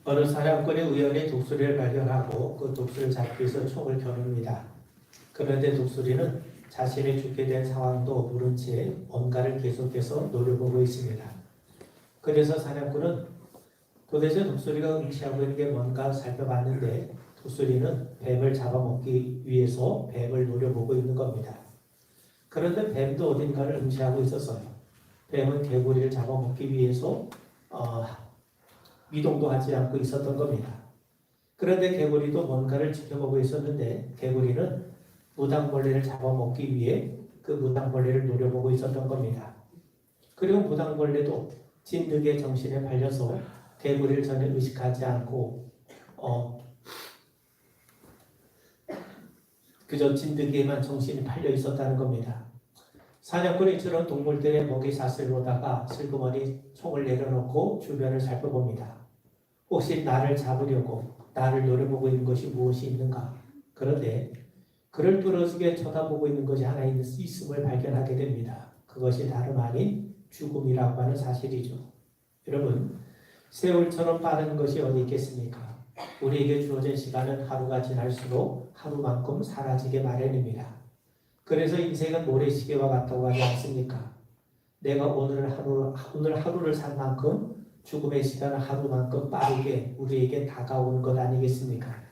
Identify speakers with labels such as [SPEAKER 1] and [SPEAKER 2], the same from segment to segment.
[SPEAKER 1] 어느 사냥꾼이 우연히 독수리를 발견하고 그 독수리를 잡기 위해서 총을 겨눕니다. 그런데 독수리는 자신이 죽게 된 상황도 모른 채 뭔가를 계속해서 노려보고 있습니다. 그래서 사냥꾼은 도대체 독수리가 응시하고 있는 게 뭔가 살펴봤는데 독수리는 뱀을 잡아먹기 위해서 뱀을 노려보고 있는 겁니다. 그런데 뱀도 어딘가를 응시하고 있었어요. 뱀은 개구리를 잡아먹기 위해서 미동도 하지 않고 있었던 겁니다. 그런데 개구리도 뭔가를 지켜보고 있었는데 개구리는 무당벌레를 잡아먹기 위해 그 무당벌레를 노려보고 있었던 겁니다. 그리고 무당벌레도 진드기의 정신에 팔려서 개구리를 전혀 의식하지 않고 그저 진드기에만 정신이 팔려 있었다는 겁니다. 사냥꾼이 이처럼 동물들의 먹이사슬을 보다가 슬그머니 총을 내려놓고 주변을 살펴봅니다. 혹시 나를 잡으려고 나를 노려보고 있는 것이 무엇이 있는가? 그런데 그를 뚫어지게 쳐다보고 있는 것이 하나 있음을 발견하게 됩니다. 그것이 다름 아닌 죽음이라고 하는 사실이죠. 여러분, 세월처럼 빠른 것이 어디 있겠습니까? 우리에게 주어진 시간은 하루가 지날수록 하루만큼 사라지게 마련입니다. 그래서 인생은 모래시계와 같다고 하지 않습니까? 내가 오늘 하루를 산 만큼 죽음의 시간은 하루만큼 빠르게 우리에게 다가오는 것 아니겠습니까?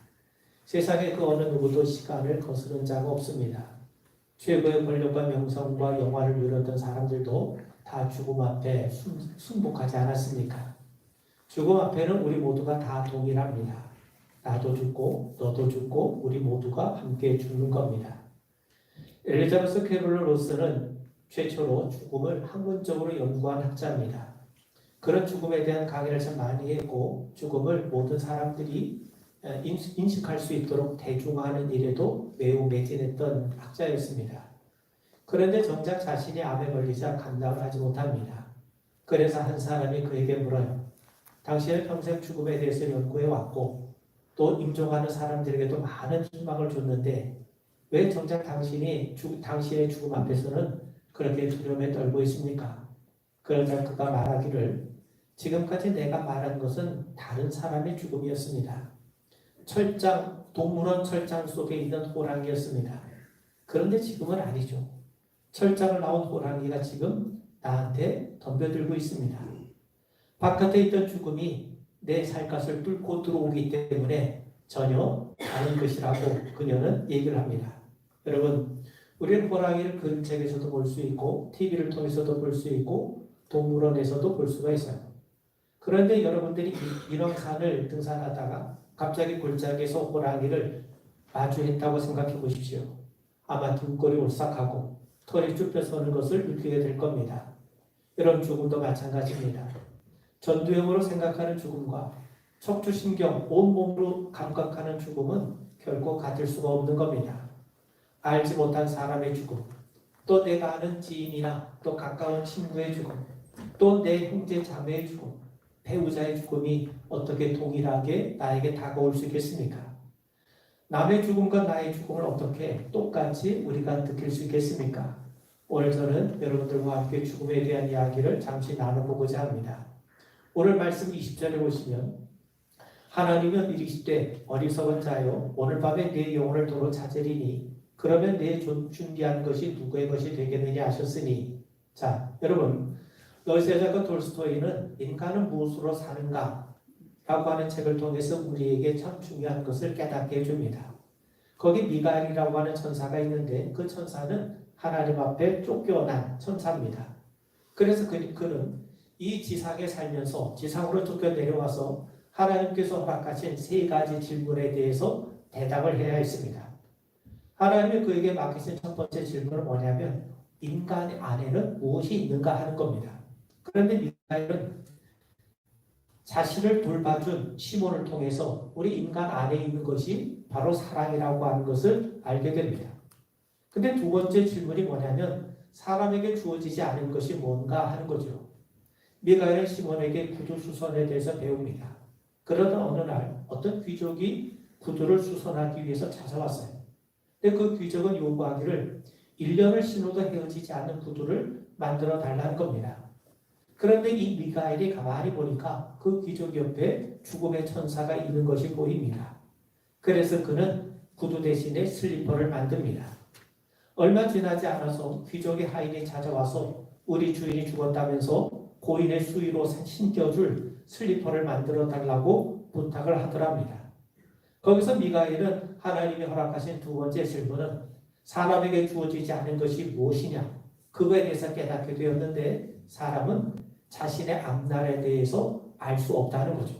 [SPEAKER 1] 세상에 그 어느 누구도 시간을 거스른 자가 없습니다. 최고의 권력과 명성과 영화를 누렸던 사람들도 다 죽음 앞에 순복하지 않았습니까? 죽음 앞에는 우리 모두가 다 동일합니다. 나도 죽고 너도 죽고 우리 모두가 함께 죽는 겁니다. 엘리자베스 캐롤러 로스는 최초로 죽음을 학문적으로 연구한 학자입니다. 그런 죽음에 대한 강의를 참 많이 했고 죽음을 모든 사람들이 인식할 수 있도록 대중화하는 일에도 매우 매진했던 학자였습니다. 그런데 정작 자신이 암에 걸리자 감당을 하지 못합니다. 그래서 한 사람이 그에게 물어요. 당신은 평생 죽음에 대해서 연구해왔고 또 임종하는 사람들에게도 많은 희망을 줬는데 왜 정작 당신의 죽음 앞에서는 그렇게 두려움에 떨고 있습니까? 그러자 그가 말하기를 지금까지 내가 말한 것은 다른 사람의 죽음이었습니다. 동물원 철장 속에 있는 호랑이였습니다. 그런데 지금은 아니죠. 철장을 나온 호랑이가 지금 나한테 덤벼들고 있습니다. 바깥에 있던 죽음이 내 살갗을 뚫고 들어오기 때문에 전혀 다른 것이라고 그녀는 얘기를 합니다. 여러분, 우리는 호랑이를 그림책에서도 볼 수 있고 TV를 통해서도 볼 수 있고 동물원에서도 볼 수가 있어요. 그런데 여러분들이 이런 산을 등산하다가 갑자기 골짜기에서 호랑이를 마주했다고 생각해 보십시오. 아마 등골이 오싹하고 털이 쭈뼛서는 것을 느끼게 될 겁니다. 여러분, 죽음도 마찬가지입니다. 전두엽으로 생각하는 죽음과 척추신경, 온몸으로 감각하는 죽음은 결코 같을 수가 없는 겁니다. 알지 못한 사람의 죽음, 또 내가 아는 지인이나 또 가까운 친구의 죽음, 또 내 형제 자매의 죽음, 배우자의 죽음이 어떻게 동일하게 나에게 다가올 수 있겠습니까? 남의 죽음과 나의 죽음을 어떻게 똑같이 우리가 느낄 수 있겠습니까? 오늘 저는 여러분들과 함께 죽음에 대한 이야기를 잠시 나눠보고자 합니다. 오늘 말씀 20절에 보시면 하나님은 이르시되 어리석은 자여 오늘 밤에 네 영혼을 도로 찾으리니 그러면 내 준비한 것이 누구의 것이 되겠느냐 하셨으니 자 여러분 러시아작가 돌스토이는 인간은 무엇으로 사는가 라고 하는 책을 통해서 우리에게 참 중요한 것을 깨닫게 해줍니다. 거기 미가엘이라고 하는 천사가 있는데 그 천사는 하나님 앞에 쫓겨난 천사입니다. 그래서 그는 이 지상에 살면서 지상으로 쫓겨 내려와서 하나님께서 허락하신 세 가지 질문에 대해서 대답을 해야 했습니다. 하나님이 그에게 맡기신 첫 번째 질문은 뭐냐면 인간 안에는 무엇이 있는가 하는 겁니다. 그런데 미가엘은 자신을 돌봐준 시몬을 통해서 우리 인간 안에 있는 것이 바로 사랑이라고 하는 것을 알게 됩니다. 근데 두 번째 질문이 뭐냐면 사람에게 주어지지 않은 것이 뭔가 하는 거죠. 미가엘은 시몬에게 구두 수선에 대해서 배웁니다. 그러던 어느 날 어떤 귀족이 구두를 수선하기 위해서 찾아왔어요. 근데 그 귀족은 요구하기를 1년을 신어도 헤어지지 않는 구두를 만들어 달라는 겁니다. 그런데 이 미가엘이 가만히 보니까 그 귀족 옆에 죽음의 천사가 있는 것이 보입니다. 그래서 그는 구두 대신에 슬리퍼를 만듭니다. 얼마 지나지 않아서 귀족의 하인이 찾아와서 우리 주인이 죽었다면서 고인의 수의로 신겨줄 슬리퍼를 만들어 달라고 부탁을 하더랍니다. 거기서 미가엘은 하나님이 허락하신 두 번째 질문은 사람에게 주어지지 않은 것이 무엇이냐, 그거에 대해서 깨닫게 되었는데 사람은 자신의 앞날에 대해서 알 수 없다는 거죠.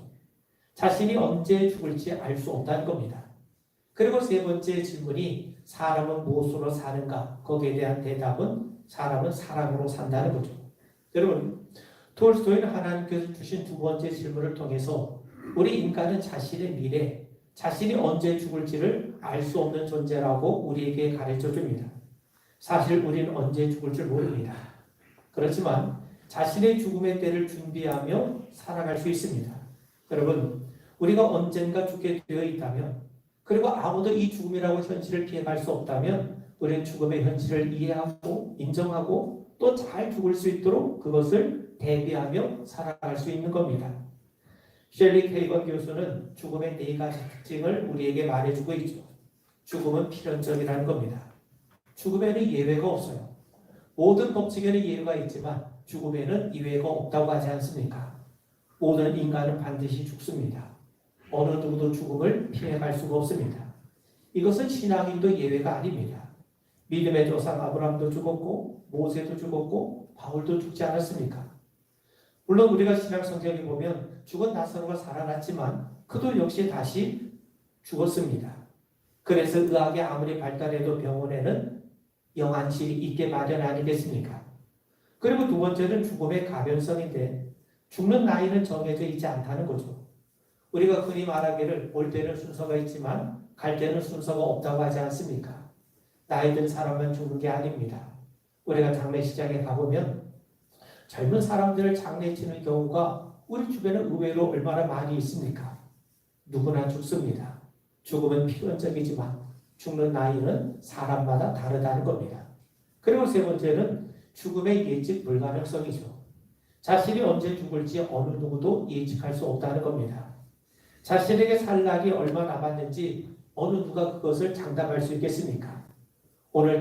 [SPEAKER 1] 자신이 언제 죽을지 알 수 없다는 겁니다. 그리고 세 번째 질문이 사람은 무엇으로 사는가, 거기에 대한 대답은 사람은 사랑으로 산다는 거죠. 여러분, 톨스토이는 하나님께서 주신 두 번째 질문을 통해서 우리 인간은 자신의 미래, 자신이 언제 죽을지를 알 수 없는 존재라고 우리에게 가르쳐 줍니다. 사실 우리는 언제 죽을 줄 모릅니다. 그렇지만 자신의 죽음의 때를 준비하며 살아갈 수 있습니다. 여러분, 우리가 언젠가 죽게 되어 있다면, 그리고 아무도 이 죽음이라고 현실을 피해갈 수 없다면 우리는 죽음의 현실을 이해하고 인정하고 또 잘 죽을 수 있도록 그것을 대비하며 살아갈 수 있는 겁니다. 셸리 케이건 교수는 죽음의 네 가지 특징을 우리에게 말해주고 있죠. 죽음은 필연적이라는 겁니다. 죽음에는 예외가 없어요. 모든 법칙에는 예외가 있지만 죽음에는 예외가 없다고 하지 않습니까? 모든 인간은 반드시 죽습니다. 어느 누구도 죽음을 피해갈 수가 없습니다. 이것은 신앙인도 예외가 아닙니다. 믿음의 조상 아브라함도 죽었고 모세도 죽었고 바울도 죽지 않았습니까? 물론 우리가 신약 성경에 보면 죽은 나사로가 살아났지만 그도 역시 다시 죽었습니다. 그래서 의학이 아무리 발달해도 병원에는 영안실이 있게 마련 아니겠습니까? 그리고 두 번째는 죽음의 가변성인데 죽는 나이는 정해져 있지 않다는 거죠. 우리가 흔히 말하기를 올 때는 순서가 있지만 갈 때는 순서가 없다고 하지 않습니까? 나이 든 사람만 죽는 게 아닙니다. 우리가 장례식장에 가보면 젊은 사람들을 장례치는 경우가 우리 주변에 의외로 얼마나 많이 있습니까? 누구나 죽습니다. 죽음은 필연적이지만 죽는 나이는 사람마다 다르다는 겁니다. 그리고 세 번째는 죽음의 예측 불가능성이죠. 자신이 언제 죽을지 어느 누구도 예측할 수 없다는 겁니다. 자신에게 살 날이 얼마 남았는지 어느 누가 그것을 장담할 수 있겠습니까? 오늘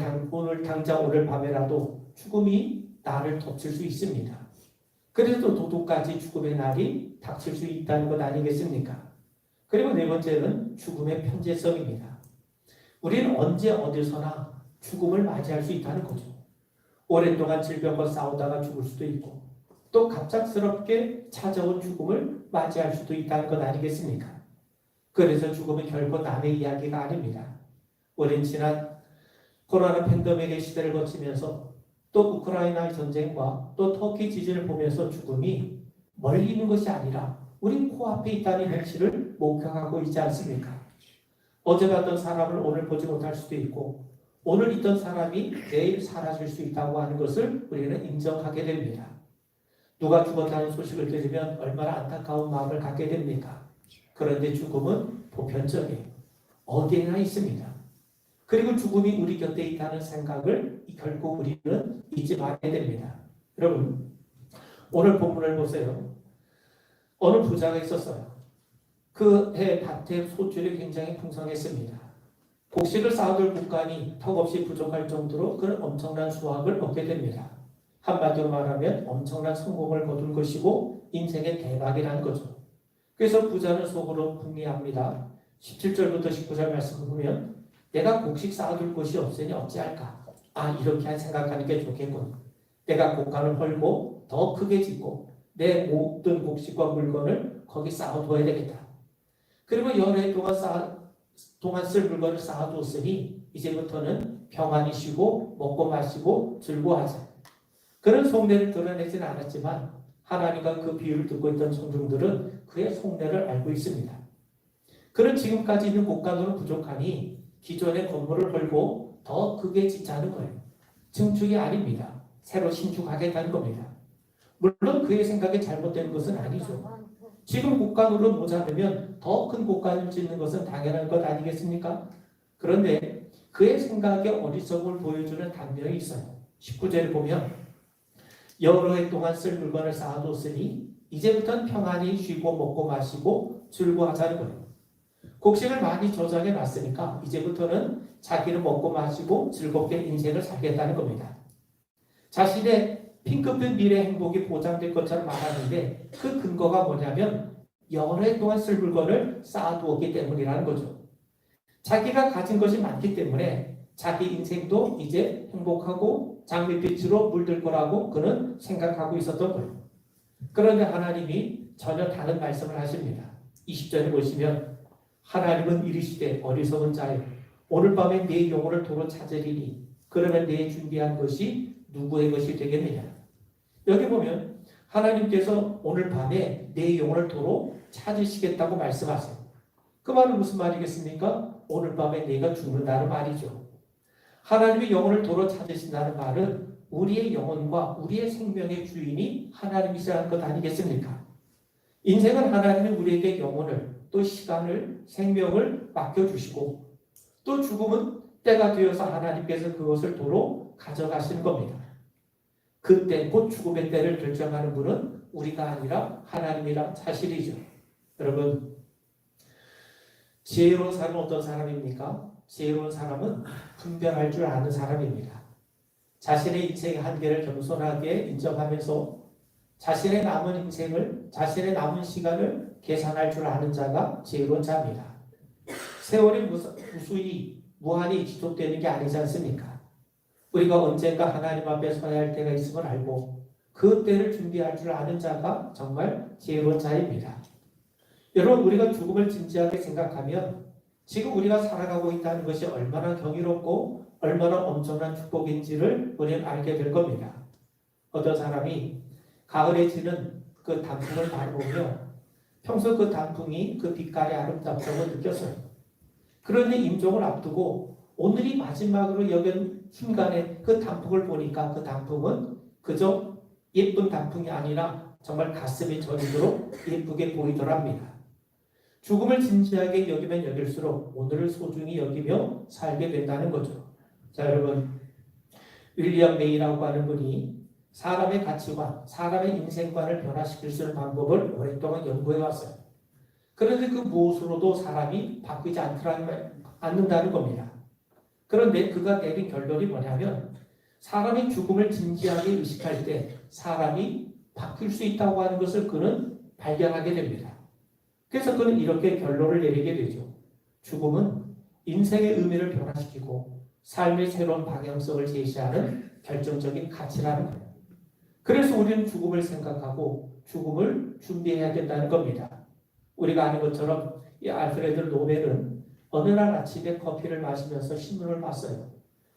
[SPEAKER 1] 당장 오늘 밤에라도 죽음이 나를 덮칠 수 있습니다. 그래도 도둑까지 죽음의 날이 닥칠 수 있다는 것 아니겠습니까? 그리고 네 번째는 죽음의 편재성입니다. 우리는 언제 어디서나 죽음을 맞이할 수 있다는 거죠. 오랜 동안 질병과 싸우다가 죽을 수도 있고 또 갑작스럽게 찾아온 죽음을 맞이할 수도 있다는 것 아니겠습니까? 그래서 죽음은 결코 남의 이야기가 아닙니다. 우린 지난 코로나 팬데믹의 시대를 거치면서 또 우크라이나 전쟁과 또 터키 지진을 보면서 죽음이 멀리 있는 것이 아니라 우리 코앞에 있다는 현실을 목격하고 있지 않습니까? 어제 봤던 사람을 오늘 보지 못할 수도 있고 오늘 있던 사람이 내일 사라질 수 있다고 하는 것을 우리는 인정하게 됩니다. 누가 죽었다는 소식을 들으면 얼마나 안타까운 마음을 갖게 됩니까? 그런데 죽음은 보편적이에요. 어디에나 있습니다. 그리고 죽음이 우리 곁에 있다는 생각을 결국 우리는 잊지 말아야 됩니다. 여러분, 오늘 본문을 보세요. 어느 부자가 있었어요. 그 해 밭에 소출이 굉장히 풍성했습니다. 곡식을 쌓아둘 곳간이 턱없이 부족할 정도로 그런 엄청난 수확을 얻게 됩니다. 한마디로 말하면 엄청난 성공을 거둔 것이고 인생의 대박이라는 거죠. 그래서 부자는 속으로 궁리합니다. 17절부터 19절 말씀을 보면 내가 곡식 쌓아둘 곳이 없으니 어찌할까? 이렇게 생각하는 게 좋겠군. 내가 곡간을 헐고 더 크게 짓고 내 모든 곡식과 물건을 거기 쌓아둬야 되겠다. 그리고 여러 해 동안 쓸 물건을 쌓아두었으니 이제부터는 평안히 쉬고 먹고 마시고 즐거워하자. 그런 속내를 드러내지는 않았지만 하나님과 그 비유를 듣고 있던 청중들은 그의 속내를 알고 있습니다. 그는 지금까지 있는 곡간으로 부족하니 기존의 건물을 헐고 더 크게 짓자는 거예요. 증축이 아닙니다. 새로 신축하겠다는 겁니다. 물론 그의 생각에 잘못된 것은 아니죠. 지금 곡간으로 모자르면 더 큰 곡간을 짓는 것은 당연한 것 아니겠습니까? 그런데 그의 생각에 어리석음을 보여주는 단면이 있어요. 19절을 보면 여러 해 동안 쓸 물건을 쌓아뒀으니 이제부터는 평안히 쉬고 먹고 마시고 즐거워하자는 거예요. 곡식을 많이 저장해 놨으니까 이제부터는 자기는 먹고 마시고 즐겁게 인생을 살겠다는 겁니다. 자신의 핑크빛 미래 행복이 보장될 것처럼 말하는데 그 근거가 뭐냐면 여러 해 동안 쓸 물건을 쌓아두었기 때문이라는 거죠. 자기가 가진 것이 많기 때문에 자기 인생도 이제 행복하고 장밋빛으로 물들 거라고 그는 생각하고 있었던 거예요. 그런데 하나님이 전혀 다른 말씀을 하십니다. 20절에 보시면 하나님은 이르시되 어리석은 자여 오늘 밤에 네 영혼을 도로 찾으리니 그러면 네 준비한 것이 누구의 것이 되겠느냐. 여기 보면 하나님께서 오늘 밤에 네 영혼을 도로 찾으시겠다고 말씀하세요. 그 말은 무슨 말이겠습니까? 오늘 밤에 네가 죽는다는 말이죠. 하나님의 영혼을 도로 찾으신다는 말은 우리의 영혼과 우리의 생명의 주인이 하나님이시라는 것 아니겠습니까? 인생은 하나님이 우리에게 영혼을 또 시간을 생명을 맡겨주시고 또 죽음은 때가 되어서 하나님께서 그것을 도로 가져가시는 겁니다. 그때 곧 죽음의 때를 결정하는 분은 우리가 아니라 하나님이란 사실이죠. 여러분, 지혜로운 사람은 어떤 사람입니까? 지혜로운 사람은 분별할 줄 아는 사람입니다. 자신의 인생의 한계를 겸손하게 인정하면서 자신의 남은 인생을, 자신의 남은 시간을 계산할 줄 아는 자가 지혜로운 자입니다. 세월이 무수히 무한히 지속되는 게 아니지 않습니까? 우리가 언젠가 하나님 앞에 서야 할 때가 있음을 알고 그 때를 준비할 줄 아는 자가 정말 지혜로운 자입니다. 여러분, 우리가 죽음을 진지하게 생각하면 지금 우리가 살아가고 있다는 것이 얼마나 경이롭고 얼마나 엄청난 축복인지를 우리는 알게 될 겁니다. 어떤 사람이 가을에 지는 그 단풍을 바라보며 평소 그 단풍이 그 빛깔의 아름답다고 느꼈어요. 그런데 임종을 앞두고 오늘이 마지막으로 여긴 순간에 그 단풍을 보니까 그 단풍은 그저 예쁜 단풍이 아니라 정말 가슴이 저리도록 예쁘게 보이더랍니다. 죽음을 진지하게 여기면 여길수록 오늘을 소중히 여기며 살게 된다는 거죠. 자, 여러분, 윌리엄 메이라고 하는 분이 사람의 가치관, 사람의 인생관을 변화시킬 수 있는 방법을 오랫동안 연구해 왔어요. 그런데 그 무엇으로도 사람이 바뀌지 않는다는 겁니다. 그런데 그가 내린 결론이 뭐냐면 사람이 죽음을 진지하게 의식할 때 사람이 바뀔 수 있다고 하는 것을 그는 발견하게 됩니다. 그래서 그는 이렇게 결론을 내리게 되죠. 죽음은 인생의 의미를 변화시키고 삶의 새로운 방향성을 제시하는 결정적인 가치라는 거예요. 그래서 우리는 죽음을 생각하고 죽음을 준비해야 된다는 겁니다. 우리가 아는 것처럼 이 알프레드 노벨은 어느 날 아침에 커피를 마시면서 신문을 봤어요.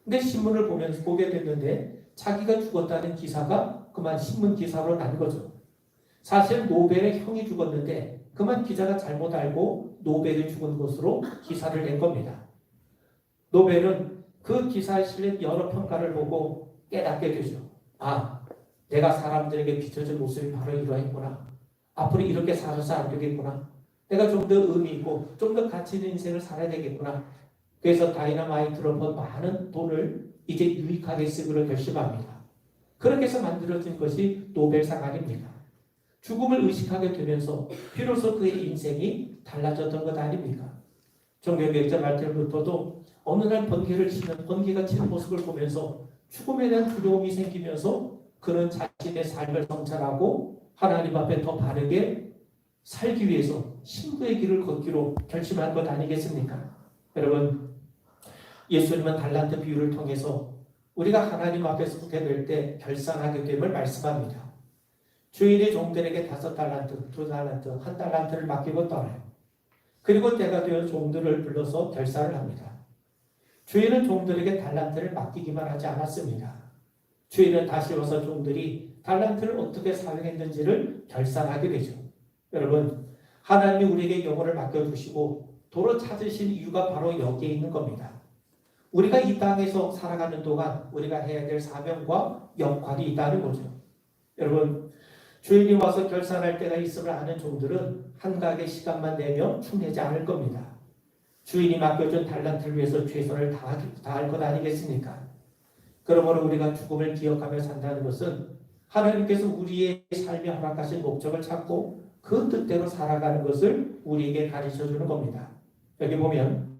[SPEAKER 1] 근데 신문을 보면서 보게 됐는데 자기가 죽었다는 기사가 그만 신문 기사로 난 거죠. 사실 노벨의 형이 죽었는데 그만 기자가 잘못 알고 노벨이 죽은 것으로 기사를 낸 겁니다. 노벨은 그 기사에 실린 여러 평가를 보고 깨닫게 되죠. 아, 내가 사람들에게 비춰준 모습이 바로 이러했구나. 앞으로 이렇게 살아서 안 되겠구나. 내가 좀 더 의미 있고 좀 더 가치 있는 인생을 살아야 되겠구나. 그래서 다이너마이트로 번 많은 돈을 이제 유익하게 쓰기로 결심합니다. 그렇게 해서 만들어진 것이 노벨상 아닙니까? 죽음을 의식하게 되면서 비로소 그의 인생이 달라졌던 것 아닙니까? 종교개혁자 말틴 루터도 어느 날 번개가 치는 모습을 보면서 죽음에 대한 두려움이 생기면서 그는 자신의 삶을 성찰하고 하나님 앞에 더 바르게 살기 위해서 신부의 길을 걷기로 결심한 것 아니겠습니까? 여러분, 예수님은 달란트 비유를 통해서 우리가 하나님 앞에서 서게 될 때 결산하게 됨을 말씀합니다. 주인이 종들에게 5달란트, 2달란트, 1달란트를 맡기고 떠나요. 그리고 때가 되어 종들을 불러서 결산을 합니다. 주인은 종들에게 달란트를 맡기기만 하지 않았습니다. 주인은 다시 와서 종들이 달란트를 어떻게 사용했는지를 결산하게 되죠. 여러분, 하나님이 우리에게 영혼을 맡겨주시고 도로 찾으신 이유가 바로 여기에 있는 겁니다. 우리가 이 땅에서 살아가는 동안 우리가 해야 될 사명과 역할이 있다는 거죠. 여러분, 주인이 와서 결산할 때가 있음을 아는 종들은 한가하게 시간만 내며 충내지 않을 겁니다. 주인이 맡겨준 달란트를 위해서 최선을 다할 것 아니겠습니까? 그러므로 우리가 죽음을 기억하며 산다는 것은 하나님께서 우리의 삶에 허락하신 목적을 찾고 그 뜻대로 살아가는 것을 우리에게 가르쳐 주는 겁니다. 여기 보면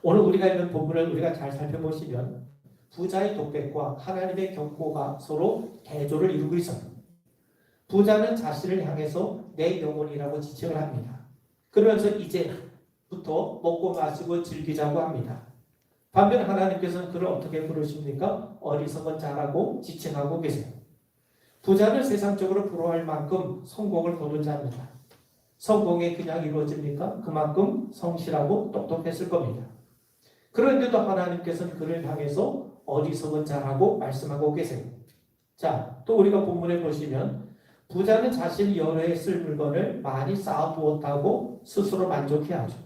[SPEAKER 1] 오늘 우리가 읽은 본문을 우리가 잘 살펴보시면 부자의 독백과 하나님의 경고가 서로 대조를 이루고 있어요. 부자는 자신을 향해서 내 영혼이라고 지칭을 합니다. 그러면서 이제부터 먹고 마시고 즐기자고 합니다. 반면 하나님께서는 그를 어떻게 부르십니까? 어리석은 자라고 지칭하고 계세요. 부자는 세상적으로 부러워할 만큼 성공을 거둔 자입니다. 성공이 그냥 이루어집니까? 그만큼 성실하고 똑똑했을 겁니다. 그런데도 하나님께서는 그를 향해서 어리석은 자라고 말씀하고 계세요. 자, 또 우리가 본문에 보시면 부자는 자신이 여러 해 쓸 물건을 많이 쌓아두었다고 스스로 만족해하죠.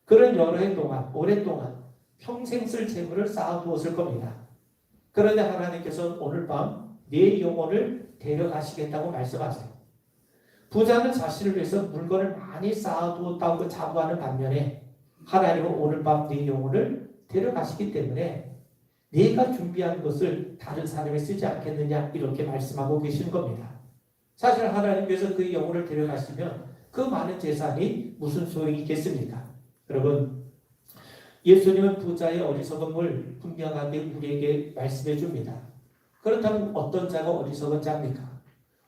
[SPEAKER 1] 그런 여러 해 동안, 오랫동안 평생 쓸 재물을 쌓아두었을 겁니다. 그런데 하나님께서는 오늘 밤 네 영혼을 데려가시겠다고 말씀하세요. 부자는 자신을 위해서 물건을 많이 쌓아두었다고 자부하는 반면에 하나님은 오늘 밤 네 영혼을 데려가시기 때문에 네가 준비한 것을 다른 사람에 쓰지 않겠느냐 이렇게 말씀하고 계시는 겁니다. 사실 하나님께서 그 영혼을 데려가시면 그 많은 재산이 무슨 소용이 있겠습니까? 여러분, 예수님은 부자의 어리석음을 분명하게 우리에게 말씀해 줍니다. 그렇다면 어떤 자가 어리석은 자입니까?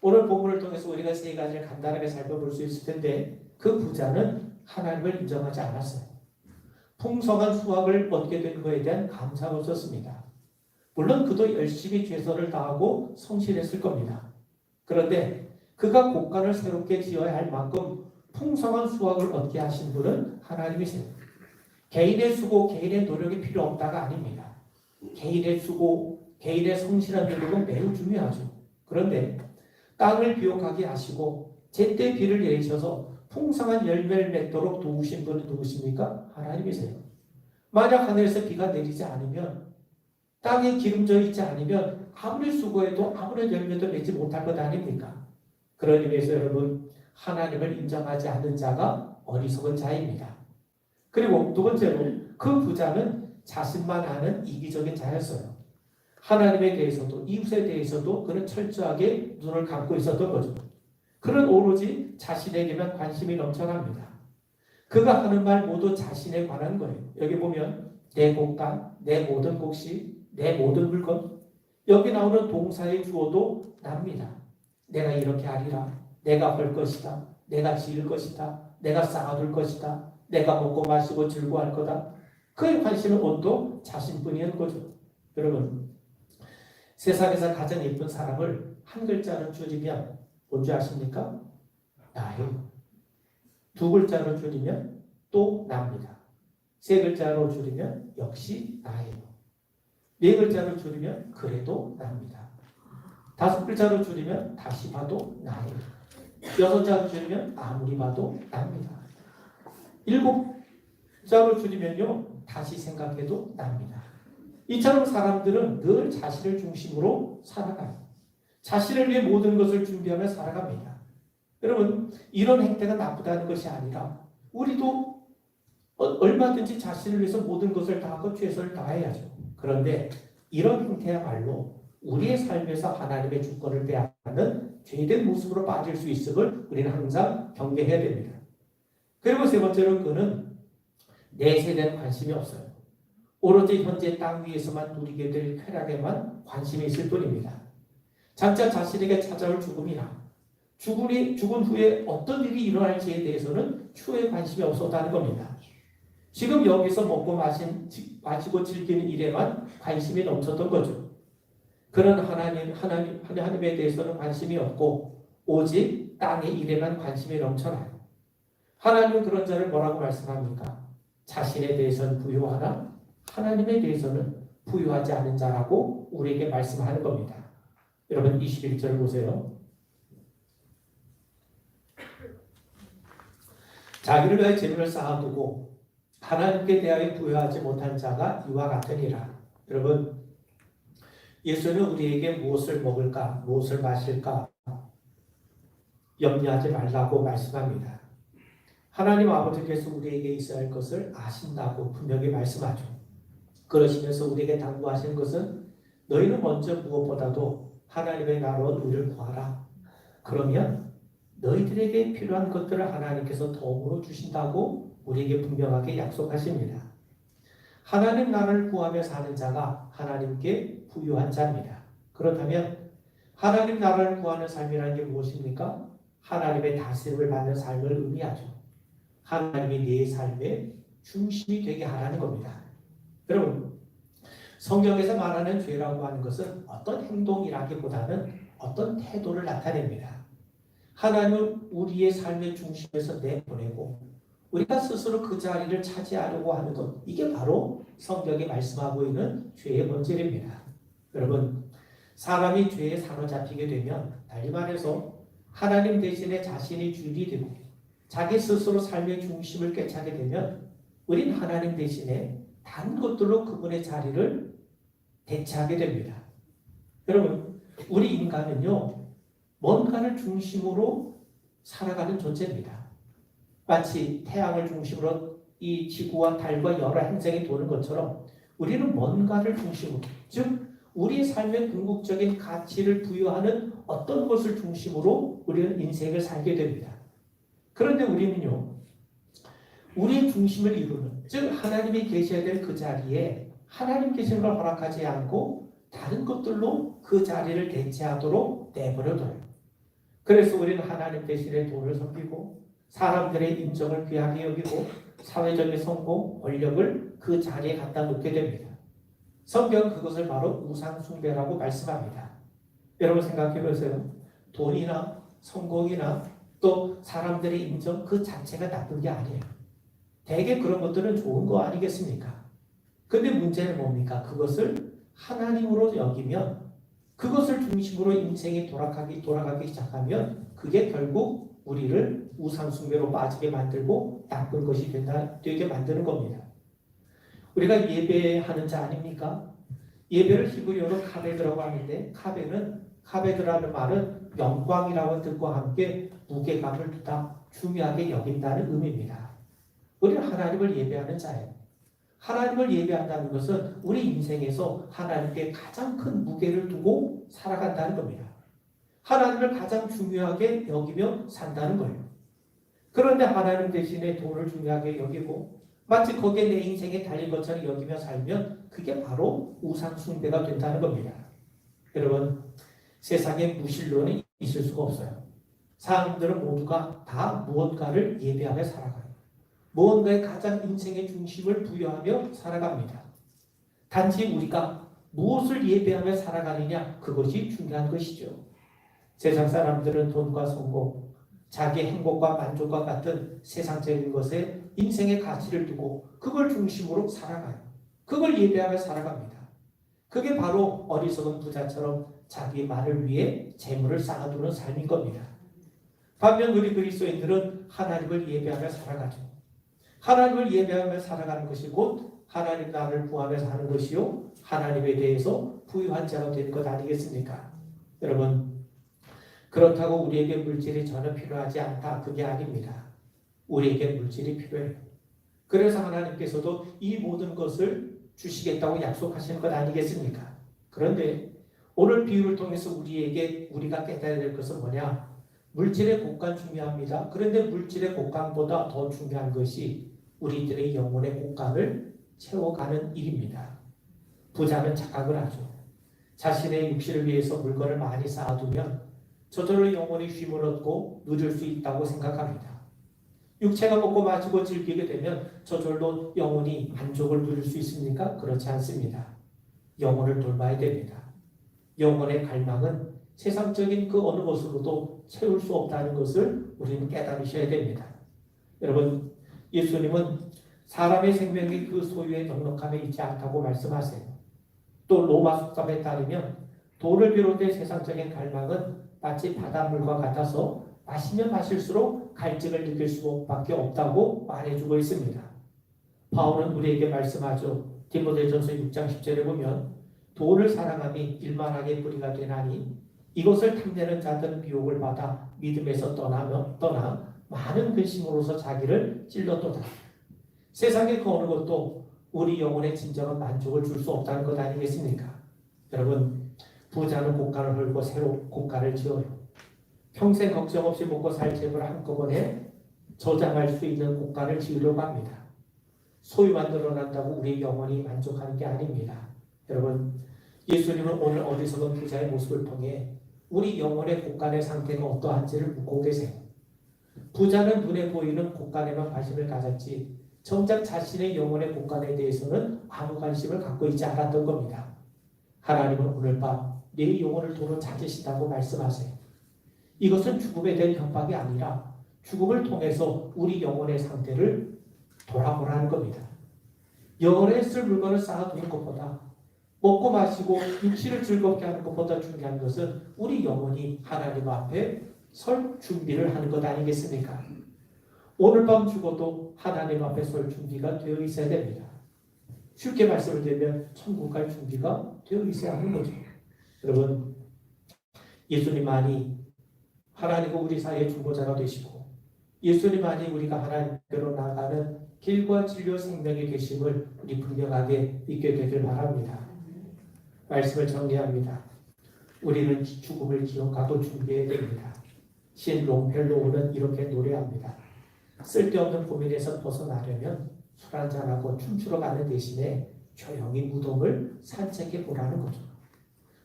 [SPEAKER 1] 오늘 본문을 통해서 우리가 세 가지를 간단하게 살펴볼 수 있을 텐데 그 부자는 하나님을 인정하지 않았어요. 풍성한 수확을 얻게 된 것에 대한 감사가 없었습니다. 물론 그도 열심히 최선을 다하고 성실했을 겁니다. 그런데 그가 곳간을 새롭게 지어야 할 만큼 풍성한 수확을 얻게 하신 분은 하나님이세요. 개인의 수고, 개인의 노력이 필요 없다가 아닙니다. 개인의 수고, 개인의 성실한 노력은 매우 중요하죠. 그런데 땅을 비옥하게 하시고 제때 비를 내리셔서 풍성한 열매를 맺도록 도우신 분은 누구십니까? 하나님이세요. 만약 하늘에서 비가 내리지 않으면 땅에 기름져 있지 않으면 아무리 수고해도 아무런 열매도 맺지 못할 것 아닙니까? 그런 의미에서 여러분, 하나님을 인정하지 않는 자가 어리석은 자입니다. 그리고 두 번째로 그 부자는 자신만 아는 이기적인 자였어요. 하나님에 대해서도 이웃에 대해서도 그는 철저하게 눈을 감고 있었던 거죠. 그는 오로지 자신에게만 관심이 넘쳐납니다. 그가 하는 말 모두 자신에 관한 거예요. 여기 보면 내 곳간, 내 모든 곡식, 내 모든 물건, 여기 나오는 동사의 주어도 납니다. 내가 이렇게 하리라, 내가 할 것이다, 내가 지을 것이다, 내가 쌓아둘 것이다, 내가 먹고 마시고 즐거워할 거다. 그의 관심은 온통 자신뿐이었는 거죠. 여러분, 세상에서 가장 예쁜 사람을 한 글자로 줄이면 뭔지 아십니까? 나예요. 두 글자로 줄이면 또 납니다. 세 글자로 줄이면 역시 나예요. 네 글자로 줄이면 그래도 납니다. 다섯 글자로 줄이면 다시 봐도 나예요. 여섯 자로 줄이면 아무리 봐도 납니다. 일곱 자로 줄이면요 다시 생각해도 납니다. 이처럼 사람들은 늘 자신을 중심으로 살아가요. 자신을 위해 모든 것을 준비하며 살아갑니다. 여러분, 이런 행태가 나쁘다는 것이 아니라 우리도 얼마든지 자신을 위해서 모든 것을 다하고 최선을 다해야죠. 그런데 이런 행태야말로 우리의 삶에서 하나님의 주권을 빼앗는 죄된 모습으로 빠질 수 있음을 우리는 항상 경계해야 됩니다. 그리고 세 번째로 그는 내세에 대한 관심이 없어요. 오로지 현재 땅 위에서만 누리게 될 쾌락에만 관심이 있을 뿐입니다. 장차 자신에게 찾아올 죽음이나 죽은 후에 어떤 일이 일어날지에 대해서는 추후에 관심이 없었다는 겁니다. 지금 여기서 먹고 마시고 즐기는 일에만 관심이 넘쳤던 거죠. 그런 하나님에 대해서는 관심이 없고 오직 땅의 일에만 관심이 넘쳐나요. 하나님은 그런 자를 뭐라고 말씀합니까? 자신에 대해서는 부유하나 하나님에 대해서는 부유하지 않은 자라고 우리에게 말씀하는 겁니다. 여러분 21절 보세요. 자기를 위해 재물을 쌓아두고 하나님께 대하여 부여하지 못한 자가 이와 같으니라. 여러분, 예수는 우리에게 무엇을 먹을까, 무엇을 마실까 염려하지 말라고 말씀합니다. 하나님 아버지께서 우리에게 있어야 할 것을 아신다고 분명히 말씀하죠. 그러시면서 우리에게 당부하시는 것은 너희는 먼저 무엇보다도 하나님의 나라와 의를 구하라. 그러면 너희들에게 필요한 것들을 하나님께서 덤으로 주신다고 우리에게 분명하게 약속하십니다. 하나님 나라를 구하며 사는 자가 하나님께 부유한 자입니다. 그렇다면 하나님 나라를 구하는 삶이라는 게 무엇입니까? 하나님의 다스림을 받는 삶을 의미하죠. 하나님이 내 삶의 중심이 되게 하라는 겁니다. 여러분, 성경에서 말하는 죄라고 하는 것은 어떤 행동이라기보다는 어떤 태도를 나타냅니다. 하나님은 우리의 삶의 중심에서 내보내고 우리가 스스로 그 자리를 차지하려고 하는 것, 이게 바로 성경이 말씀하고 있는 죄의 본질입니다. 여러분, 사람이 죄에 사로잡히게 되면 달리 말해서 하나님 대신에 자신이 주인이 되고 자기 스스로 삶의 중심을 꿰차게 되면 우린 하나님 대신에 다른 것들로 그분의 자리를 대체하게 됩니다. 여러분, 우리 인간은요, 뭔가를 중심으로 살아가는 존재입니다. 마치 태양을 중심으로 이 지구와 달과 여러 행성이 도는 것처럼 우리는 뭔가를 중심으로, 즉 우리의 삶의 궁극적인 가치를 부여하는 어떤 것을 중심으로 우리는 인생을 살게 됩니다. 그런데 우리는요, 우리의 중심을 이루는, 즉 하나님이 계셔야 될 그 자리에 하나님 계시는 걸 허락하지 않고 다른 것들로 그 자리를 대체하도록 내버려둬요. 그래서 우리는 하나님 대신에 돈을 섬기고 사람들의 인정을 귀하게 여기고 사회적인 성공, 권력을 그 자리에 갖다 놓게 됩니다. 성경은 그것을 바로 우상숭배라고 말씀합니다. 여러분 생각해 보세요. 돈이나 성공이나 또 사람들의 인정 그 자체가 나쁜 게 아니에요. 대개 그런 것들은 좋은 거 아니겠습니까? 근데 문제는 뭡니까? 그것을 하나님으로 여기면, 그것을 중심으로 인생이 돌아가기 시작하면 그게 결국 우리를 우상숭배로 빠지게 만들고 나쁜 것이 되게 만드는 겁니다. 우리가 예배하는 자 아닙니까? 예배를 히브리어로 카베드라고 하는데, 카베드라는 말은 영광이라고 뜻과 함께 무게감을 두다, 중요하게 여긴다는 의미입니다. 우리는 하나님을 예배하는 자예요. 하나님을 예배한다는 것은 우리 인생에서 하나님께 가장 큰 무게를 두고 살아간다는 겁니다. 하나님을 가장 중요하게 여기며 산다는 거예요. 그런데 하나님 대신에 돈을 중요하게 여기고 마치 거기에 내 인생에 달린 것처럼 여기며 살면 그게 바로 우상숭배가 된다는 겁니다. 여러분, 세상에 무신론이 있을 수가 없어요. 사람들은 모두가 다 무언가를 예배하며 살아가요. 무언가에 가장 인생의 중심을 부여하며 살아갑니다. 단지 우리가 무엇을 예배하며 살아가느냐, 그것이 중요한 것이죠. 세상 사람들은 돈과 성공, 자기 행복과 만족과 같은 세상적인 것에 인생의 가치를 두고 그걸 중심으로 살아가요. 그걸 예배하며 살아갑니다. 그게 바로 어리석은 부자처럼 자기 말을 위해 재물을 쌓아두는 삶인 겁니다. 반면 우리 그리스도인들은 하나님을 예배하며 살아가죠. 하나님을 예배하며 살아가는 것이 곧 하나님 나라를 구하며 사는 것이요, 하나님에 대해서 부유한 자가 되는 것 아니겠습니까? 여러분, 그렇다고 우리에게 물질이 전혀 필요하지 않다, 그게 아닙니다. 우리에게 물질이 필요해요. 그래서 하나님께서도 이 모든 것을 주시겠다고 약속하시는 것 아니겠습니까? 그런데 오늘 비유를 통해서 우리가 깨달아야 될 것은 뭐냐? 물질의 곡간 중요합니다. 그런데 물질의 곡간보다 더 중요한 것이 우리들의 영혼의 곡간을 채워가는 일입니다. 부자는 착각을 하죠. 자신의 육신을 위해서 물건을 많이 쌓아두면 저절로 영혼이 쉼을 얻고 누릴 수 있다고 생각합니다. 육체가 먹고 마시고 즐기게 되면 저절로 영혼이 만족을 누릴 수 있습니까? 그렇지 않습니다. 영혼을 돌봐야 됩니다. 영혼의 갈망은 세상적인 그 어느 것으로도 채울 수 없다는 것을 우리는 깨달으셔야 됩니다. 여러분, 예수님은 사람의 생명이 그 소유의 넉넉함에 있지 않다고 말씀하세요. 또 로마 속담에 따르면 돈을 비롯해 세상적인 갈망은 마치 바닷물과 같아서 마시면 마실수록 갈증을 느낄 수밖에 없다고 말해주고 있습니다. 바울은 우리에게 말씀하죠. 디모데전서 6장 10절에 보면 돈을 사랑함이 일만하게 뿌리가 되나니 이것을 탐내는 자들은 미혹을 받아 믿음에서 떠나 많은 근심으로서 자기를 찔렀도다. 세상의 그 어느 것도 우리 영혼의 진정한 만족을 줄 수 없다는 것 아니겠습니까? 여러분, 부자는 곳간을 헐고 새로 곳간을 지어요. 평생 걱정 없이 먹고 살 재물을 한꺼번에 저장할 수 있는 곳간을 지으려고 합니다. 소유만 늘어난다고 우리 영혼이 만족하는 게 아닙니다. 여러분, 예수님은 오늘 어리석은 부자의 모습을 통해 우리 영혼의 곳간의 상태가 어떠한지를 묻고 계세요. 부자는 눈에 보이는 곳간에만 관심을 가졌지 정작 자신의 영혼의 곳간에 대해서는 아무 관심을 갖고 있지 않았던 겁니다. 하나님은 오늘 밤 내 영혼을 도로 찾으신다고 말씀하세요. 이것은 죽음에 대한 협박이 아니라 죽음을 통해서 우리 영혼의 상태를 돌아보라는 겁니다. 영혼에 쓸 물건을 쌓아두는 것보다 먹고 마시고 육신을 즐겁게 하는 것보다 중요한 것은 우리 영혼이 하나님 앞에 설 준비를 하는 것 아니겠습니까? 오늘 밤 죽어도 하나님 앞에 설 준비가 되어 있어야 됩니다. 쉽게 말씀을 드리면 천국 갈 준비가 되어 있어야 하는 거죠. 여러분, 예수님만이 하나님과 우리 사이의 중보자가 되시고 예수님만이 우리가 하나님께로 나아가는 길과 진료 생명이 되심을 우리 분명하게 믿게 되길 바랍니다. 말씀을 정리합니다. 우리는 죽음을 기억하고 준비해야 됩니다. 신 롱펠로우는 이렇게 노래합니다. 쓸데없는 고민에서 벗어나려면 술 한잔하고 춤추러 가는 대신에 조용히 무덤을 산책해 보라는 거죠.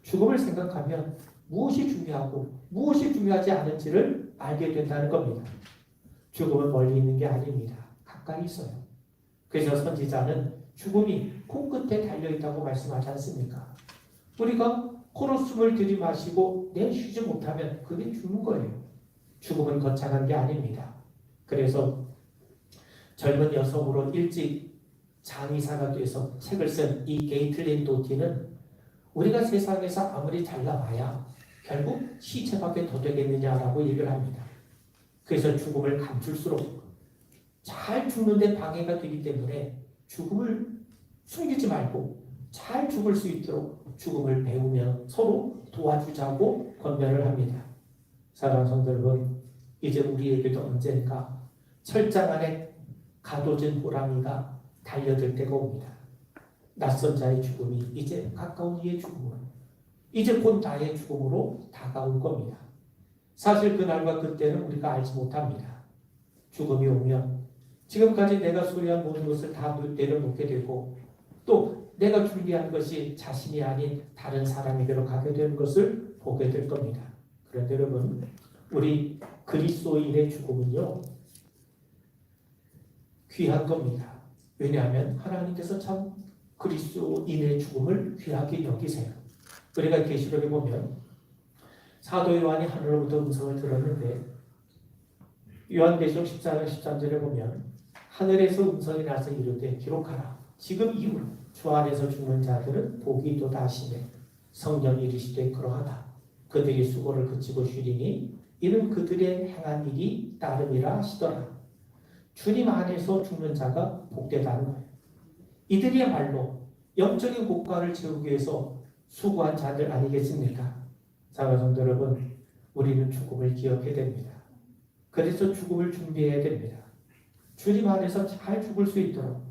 [SPEAKER 1] 죽음을 생각하면 무엇이 중요하고 무엇이 중요하지 않은지를 알게 된다는 겁니다. 죽음은 멀리 있는 게 아닙니다. 가까이 있어요. 그래서 선지자는 죽음이 코끝에 달려있다고 말씀하지 않습니까? 우리가 코로 숨을 들이마시고 내쉬지 못하면 그게 죽는 거예요. 죽음은 거창한 게 아닙니다. 그래서 젊은 여성으로 일찍 장의사가 돼서 책을 쓴 이 게이틀린 도티는 우리가 세상에서 아무리 잘 나와야 결국 시체밖에 더 되겠느냐라고 얘기를 합니다. 그래서 죽음을 감출수록 잘 죽는데 방해가 되기 때문에 죽음을 숨기지 말고 잘 죽을 수 있도록 죽음을 배우며 서로 도와주자고 권면을 합니다. 사랑하는 성도 여러분, 이제 우리에게도 언젠가 철장 안에 가둬진 호랑이가 달려들 때가 옵니다. 낯선 자의 죽음이 이제 가까운 이의 죽음으로, 이제 곧 나의 죽음으로 다가올 겁니다. 사실 그날과 그때는 우리가 알지 못합니다. 죽음이 오면 지금까지 내가 소유한 모든 것을 다 내려놓게 되고 또 내가 준비한 것이 자신이 아닌 다른 사람에게로 가게 되는 것을 보게 될 겁니다. 그런데 여러분, 우리 그리스도인의 죽음은요, 귀한 겁니다. 왜냐하면 하나님께서 참 그리스도인의 죽음을 귀하게 여기세요. 우리가 계시록에 보면 사도 요한이 하늘로부터 음성을 들었는데 요한계시록 14장 13절에 보면 하늘에서 음성이 나서 이르되 기록하라. 지금 이후로 주 안에서 죽는 자들은 복이 있도다 하시매 성령이 이르시되 그러하다. 그들이 수고를 그치고 쉬리니 이는 그들의 행한 일이 따름이라 하시더라. 주님 안에서 죽는 자가 복되다는 거예요. 이들이야말로 영적인 고가를 채우기 위해서 수고한 자들 아니겠습니까? 사랑하는 성도 여러분, 우리는 죽음을 기억해야 됩니다. 그래서 죽음을 준비해야 됩니다. 주님 안에서 잘 죽을 수 있도록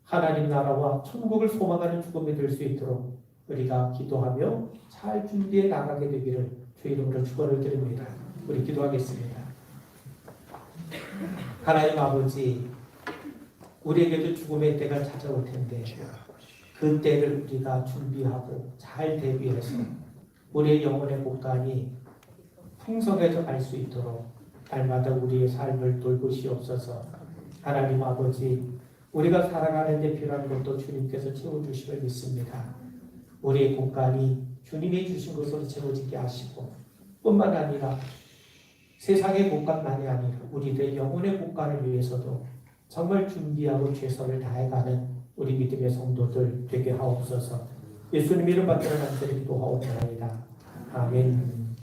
[SPEAKER 1] 하나님 나라와 천국을 소망하는 죽음이 될 수 있도록 우리가 기도하며 잘 준비해 나가게 되기를 주 이름으로 축원을 드립니다. 우리 기도하겠습니다. 하나님 아버지, 우리에게도 죽음의 때가 찾아올 텐데 그 때를 우리가 준비하고 잘 대비해서 우리의 영혼의 곳간이 풍성해져 갈 수 있도록 날마다 우리의 삶을 돌보시옵소서. 하나님 아버지, 우리가 살아가는 데 필요한 것도 주님께서 채워주심을 믿습니다. 우리의 곳간이 주님이 주신 것으로 채워지게 하시고 뿐만 아니라 세상의 곳간만이 아니라 우리들의 영혼의 곳간을 위해서도 정말 준비하고 최선을 다해가는 우리 믿음의 성도들 되게 하옵소서. 예수님 이름 받들어 간절히 기도하옵나이다. 아멘.